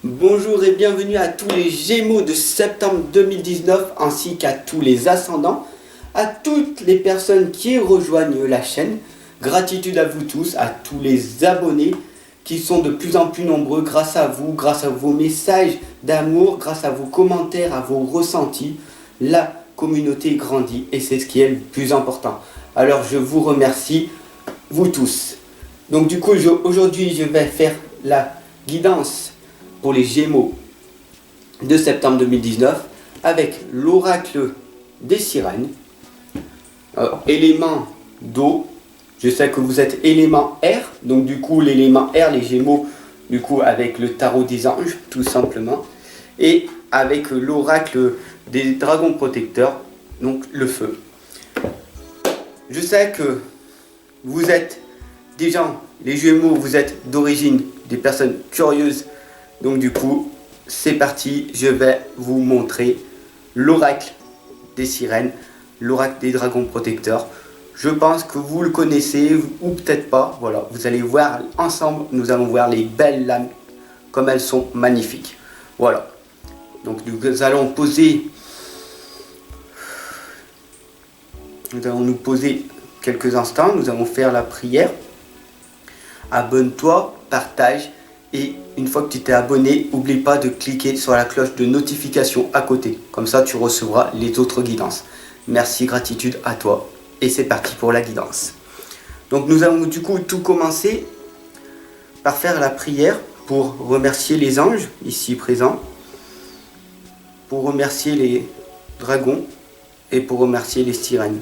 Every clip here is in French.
Bonjour et bienvenue à tous les Gémeaux de septembre 2019 ainsi qu'à tous les ascendants, à toutes les personnes qui rejoignent la chaîne. Gratitude à vous tous, à tous les abonnés qui sont de plus en plus nombreux grâce à vous, grâce à vos messages d'amour, grâce à vos commentaires, à vos ressentis. La communauté grandit et c'est ce qui est le plus important. Alors je vous remercie, vous tous. Donc du coup, aujourd'hui je vais faire la guidance pour les Gémeaux de septembre 2019 avec l'oracle des sirènes, élément d'eau. Je sais que vous êtes élément air, donc du coup l'élément air, les Gémeaux, du coup avec le tarot des anges, tout simplement, et avec l'oracle des dragons protecteurs, donc le feu. Je sais que vous êtes des gens, les Gémeaux, vous êtes d'origine des personnes curieuses. Donc du coup, c'est parti, je vais vous montrer l'oracle des sirènes, l'oracle des dragons protecteurs. Je pense que vous le connaissez ou peut-être pas. Voilà, vous allez voir ensemble, nous allons voir les belles lames comme elles sont magnifiques. Voilà. Donc nous allons nous poser quelques instants, nous allons faire la prière. Abonne-toi, partage. Et une fois que tu t'es abonné, n'oublie pas de cliquer sur la cloche de notification à côté. Comme ça, tu recevras les autres guidances. Merci, gratitude à toi. Et c'est parti pour la guidance. Donc nous allons du coup tout commencer par faire la prière pour remercier les anges ici présents, pour remercier les dragons et pour remercier les sirènes.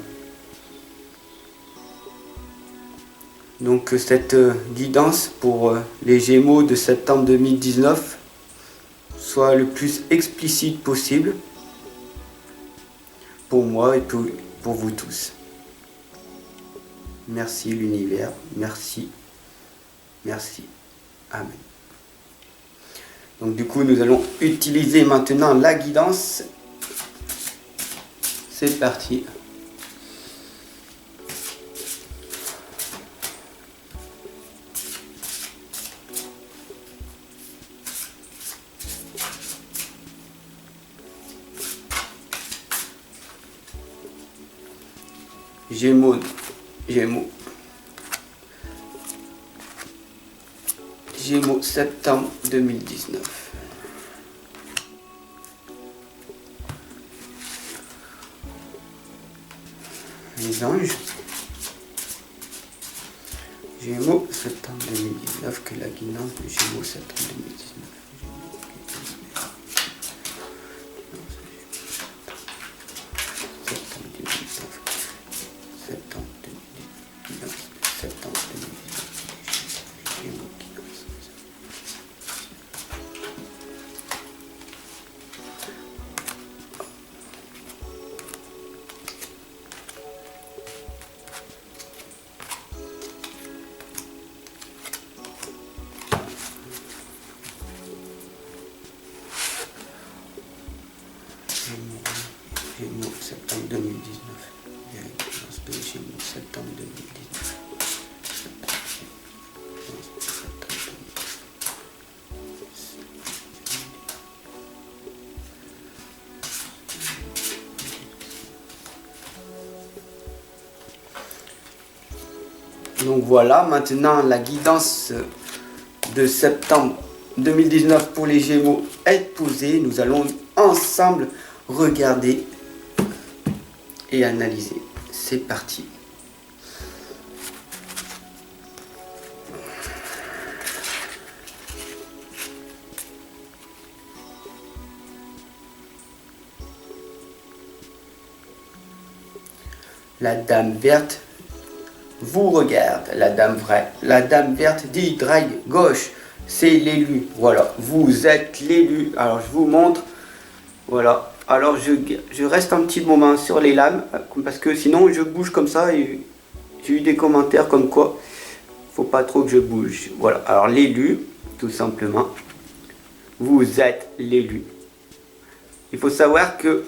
Donc cette guidance pour les Gémeaux de septembre 2019 soit le plus explicite possible pour moi et pour vous tous. Merci l'univers, merci, merci, amen. Donc du coup nous allons utiliser maintenant la guidance. C'est parti. Gémeaux, septembre 2019. Les anges. Gémeaux, septembre 2019, que la guidance de Gémeaux, septembre 2019. Gémeaux, septembre 2019. Gémeaux, septembre 2019. Donc voilà, maintenant la guidance de septembre 2019 pour les Gémeaux est posée. Nous allons ensemble regarder et analyser. C'est parti. La dame verte vous regarde, la dame vraie. La dame verte dit drague gauche, c'est l'élu. Voilà, vous êtes l'élu. Alors je vous montre. Voilà. Alors je reste un petit moment sur les lames parce que sinon je bouge comme ça et j'ai eu des commentaires comme quoi faut pas trop que je bouge. Voilà. Alors l'élu, tout simplement. Vous êtes l'élu. Il faut savoir que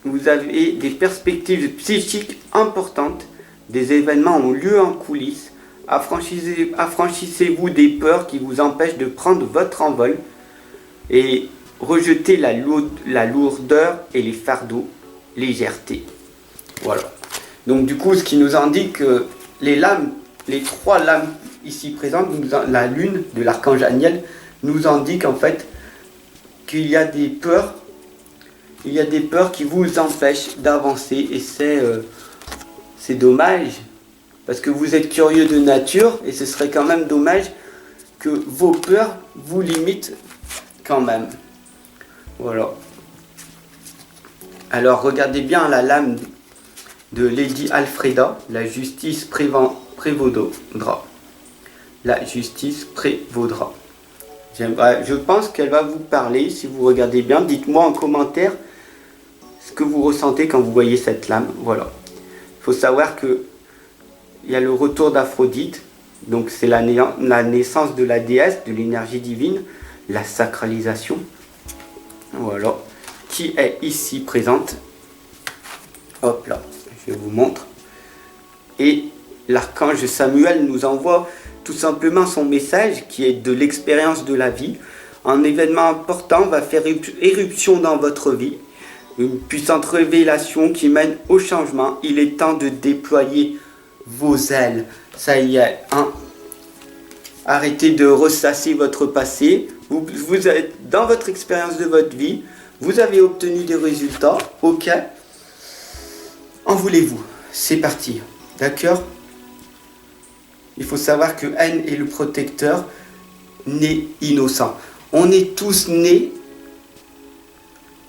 vous avez des perspectives psychiques importantes. Des événements ont lieu en coulisses. Affranchissez-vous des peurs qui vous empêchent de prendre votre envol. et rejeter la lourdeur et les fardeaux, légèreté. Voilà. Donc du coup, ce qui nous indique que les trois lames ici présentes, la lune de l'archange Aniel, nous indique en fait qu'il y a des peurs, qui vous empêchent d'avancer, et c'est dommage, parce que vous êtes curieux de nature, et ce serait quand même dommage que vos peurs vous limitent quand même. Voilà. Alors regardez bien la lame de Lady Alfreda, la justice prévaudra. La justice prévaudra. Je pense qu'elle va vous parler si vous regardez bien. Dites-moi en commentaire ce que vous ressentez quand vous voyez cette lame. Voilà. Il faut savoir que il y a le retour d'Aphrodite. Donc c'est la naissance de la déesse, de l'énergie divine, la sacralisation. Voilà. Qui est ici présente. Hop là, je vous montre. Et l'archange Samuel nous envoie tout simplement son message qui est de l'expérience de la vie. Un événement important va faire éruption dans votre vie. Une puissante révélation qui mène au changement. Il est temps de déployer vos ailes. Ça y est, hein. Arrêtez de ressasser votre passé. Vous êtes dans votre expérience de votre vie. Vous avez obtenu des résultats. Ok. En voulez-vous? C'est parti. D'accord? Il faut savoir que N est le protecteur, né innocent. On est tous nés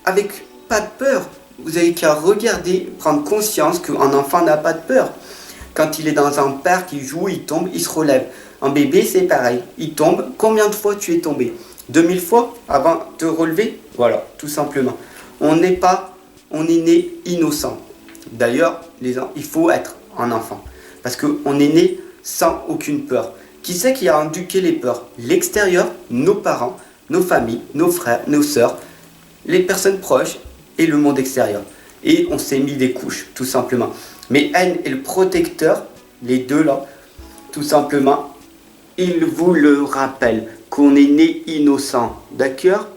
avec pas de peur. Vous avez qu'à regarder, prendre conscience qu'un enfant n'a pas de peur. Quand il est dans un parc, il joue, il tombe, il se relève. Un bébé, c'est pareil. Il tombe. Combien de fois tu es tombé? 2000 fois avant de te relever? Voilà, tout simplement. On est né innocent. D'ailleurs, il faut être un enfant. Parce qu'on est né sans aucune peur. Qui c'est qui a induqué les peurs? L'extérieur, nos parents, nos familles, nos frères, nos sœurs, les personnes proches et le monde extérieur. Et on s'est mis des couches, tout simplement. Mais N est le protecteur, les deux là, tout simplement, il vous le rappelle, qu'on est né innocent, d'accord?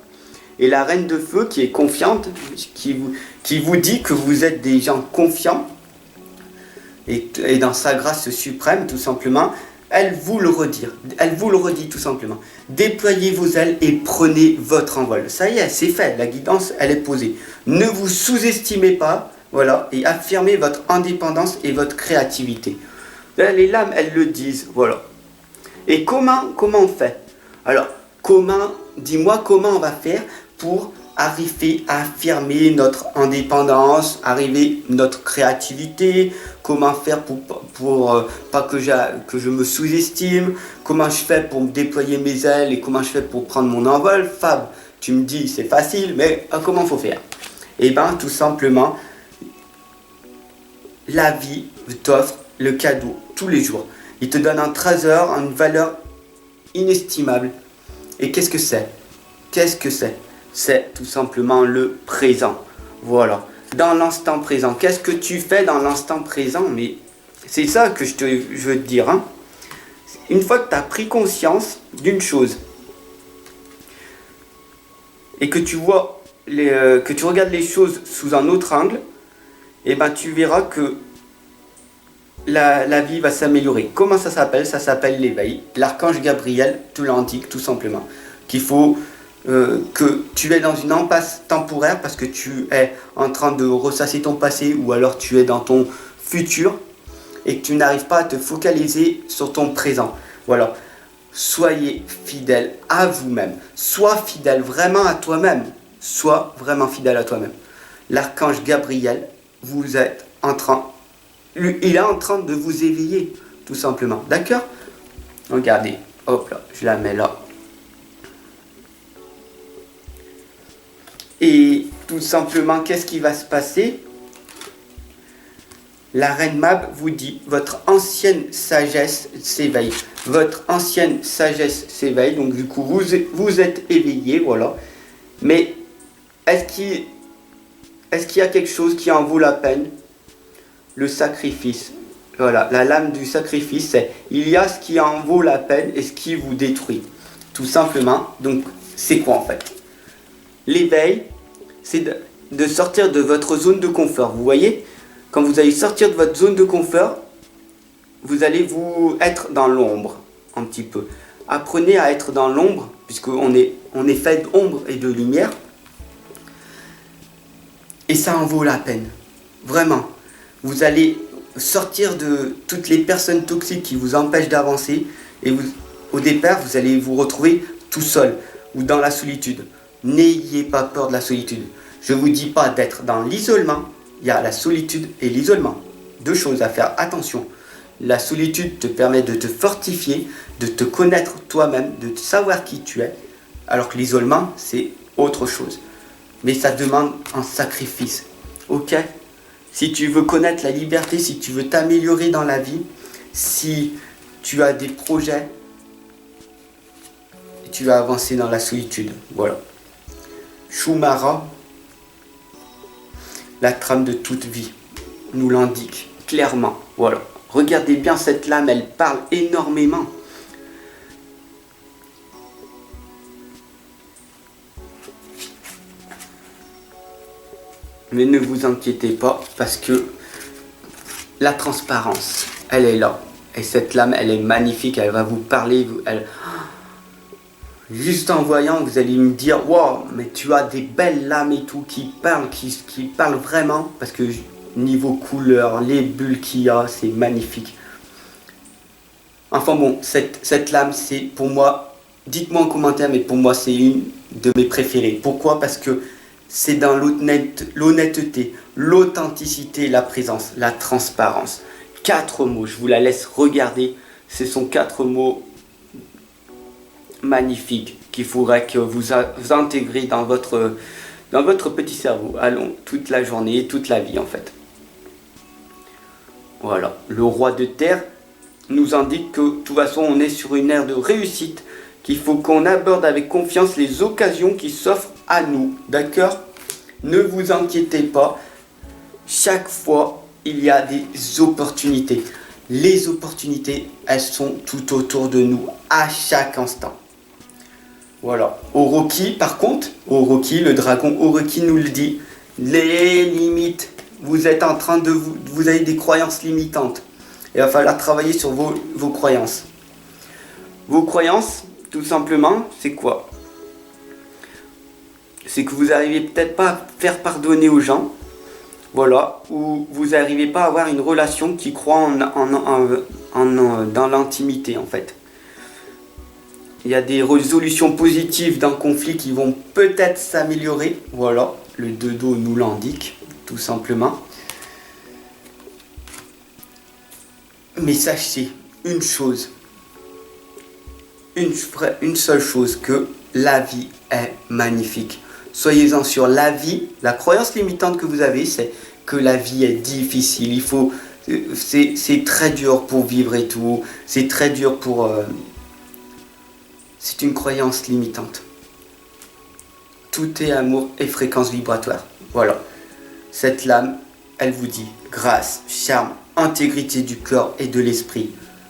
Et la reine de feu qui est confiante, qui vous dit que vous êtes des gens confiants, et dans sa grâce suprême, tout simplement, elle vous le redit tout simplement. Déployez vos ailes et prenez votre envol. Ça y est, c'est fait, la guidance, elle est posée. Ne vous sous-estimez pas, voilà, et affirmez votre indépendance et votre créativité. Les lames, elles le disent, voilà. Et comment on fait? Alors, dis-moi comment on va faire pour arriver à affirmer notre indépendance, arriver notre créativité, comment faire pour pas que je me sous-estime, comment je fais pour me déployer mes ailes et comment je fais pour prendre mon envol. Fab, tu me dis c'est facile, mais comment faut faire? Eh bien tout simplement, la vie t'offre le cadeau tous les jours. Il te donne un trésor, une valeur inestimable. Et qu'est-ce que c'est? C'est tout simplement le présent. Voilà. Dans l'instant présent. Qu'est-ce que tu fais dans l'instant présent? Mais c'est ça que je veux te dire. Hein. Une fois que tu as pris conscience d'une chose et que tu vois que tu regardes les choses sous un autre angle, et ben tu verras que la vie va s'améliorer. Comment ça s'appelle? Ça s'appelle l'éveil. L'archange Gabriel te l'indique tout simplement. Qu'il faut que tu es dans une impasse temporaire parce que tu es en train de ressasser ton passé ou alors tu es dans ton futur et que tu n'arrives pas à te focaliser sur ton présent. Voilà. Soyez fidèle à vous-même. Sois fidèle vraiment à toi-même. Sois vraiment fidèle à toi-même. L'archange Gabriel, il est en train de vous éveiller, tout simplement. D'accord? Regardez. Hop là, je la mets là. Et tout simplement, qu'est-ce qui va se passer? La reine Mab vous dit, votre ancienne sagesse s'éveille. Votre ancienne sagesse s'éveille, donc du coup, vous êtes éveillé, voilà. Mais est-ce qu'il y a quelque chose qui en vaut la peine? Le sacrifice. Voilà, la lame du sacrifice, c'est il y a ce qui en vaut la peine et ce qui vous détruit. Tout simplement, donc c'est quoi en fait? L'éveil, c'est de sortir de votre zone de confort. Vous voyez, quand vous allez sortir de votre zone de confort, vous allez vous être dans l'ombre un petit peu. Apprenez à être dans l'ombre, puisqu'on est fait d'ombre et de lumière. Et ça en vaut la peine. Vraiment. Vous allez sortir de toutes les personnes toxiques qui vous empêchent d'avancer. Et au départ, vous allez vous retrouver tout seul ou dans la solitude. N'ayez pas peur de la solitude. Je ne vous dis pas d'être dans l'isolement. Il y a la solitude et l'isolement. Deux choses à faire attention. La solitude te permet de te fortifier, de te connaître toi-même, de savoir qui tu es. Alors que l'isolement, c'est autre chose. Mais ça demande un sacrifice. Ok ? Si tu veux connaître la liberté, si tu veux t'améliorer dans la vie, si tu as des projets, tu vas avancer dans la solitude. Voilà. Shumara, la trame de toute vie, nous l'indique clairement. Voilà. Regardez bien cette lame, elle parle énormément. Mais ne vous inquiétez pas, parce que la transparence, elle est là. Et cette lame, elle est magnifique, elle va vous parler. Juste en voyant, vous allez me dire, wow, mais tu as des belles lames et tout qui parlent vraiment. Parce que niveau couleur, les bulles qu'il y a, c'est magnifique. Enfin bon, cette lame, c'est pour moi, dites-moi en commentaire, mais pour moi, c'est une de mes préférées. Pourquoi ? Parce que c'est dans l'honnêteté, l'authenticité, la présence, la transparence. 4 mots, je vous la laisse regarder. Ce sont 4 mots magnifiques qu'il faudrait que vous intégrez dans votre petit cerveau. Allons, toute la journée, toute la vie en fait. Voilà, le roi de terre nous indique que de toute façon on est sur une ère de réussite, qu'il faut qu'on aborde avec confiance les occasions qui s'offrent à nous, d'accord ? Ne vous inquiétez pas, chaque fois il y a des opportunités. Les opportunités, elles sont tout autour de nous, à chaque instant. Voilà. Orochi, par contre, Orochi, le dragon Orochi nous le dit, les limites, vous êtes en train de vous avez des croyances limitantes. Il va falloir travailler sur vos croyances. Vos croyances, tout simplement, c'est quoi ? C'est que vous n'arrivez peut-être pas à faire pardonner aux gens, voilà, ou vous n'arrivez pas à avoir une relation qui croit dans l'intimité en fait. Il y a des résolutions positives d'un conflit qui vont peut-être s'améliorer, voilà, le dodo nous l'indique, tout simplement. Mais sachez une chose, une seule chose, que la vie est magnifique. Soyez-en sûrs, la vie, la croyance limitante que vous avez, c'est que la vie est difficile. C'est très dur pour vivre et tout. C'est très dur pour... c'est une croyance limitante. Tout est amour et fréquence vibratoire. Voilà. Cette lame, elle vous dit grâce, charme, intégrité du corps et de l'esprit.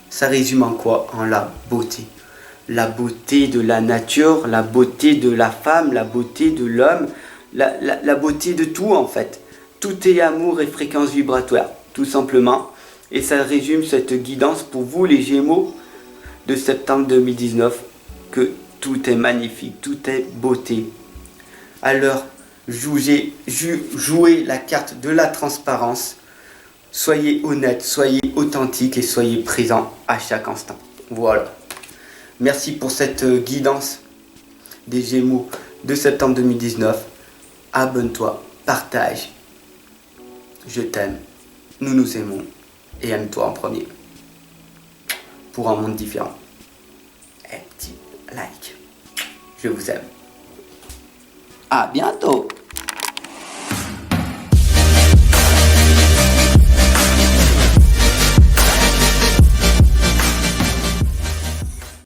Ça résume en quoi ? En la beauté. La beauté de la nature, la beauté de la femme, la beauté de l'homme, la beauté de tout en fait. Tout est amour et fréquence vibratoire, tout simplement. Et ça résume cette guidance pour vous les Gémeaux de septembre 2019, que tout est magnifique, tout est beauté. Alors, jouez la carte de la transparence. Soyez honnête, soyez authentique et soyez présent à chaque instant. Voilà. Merci pour cette guidance des Gémeaux de septembre 2019. Abonne-toi, partage. Je t'aime, nous nous aimons et aime-toi en premier. Pour un monde différent. Et petit like. Je vous aime. À bientôt.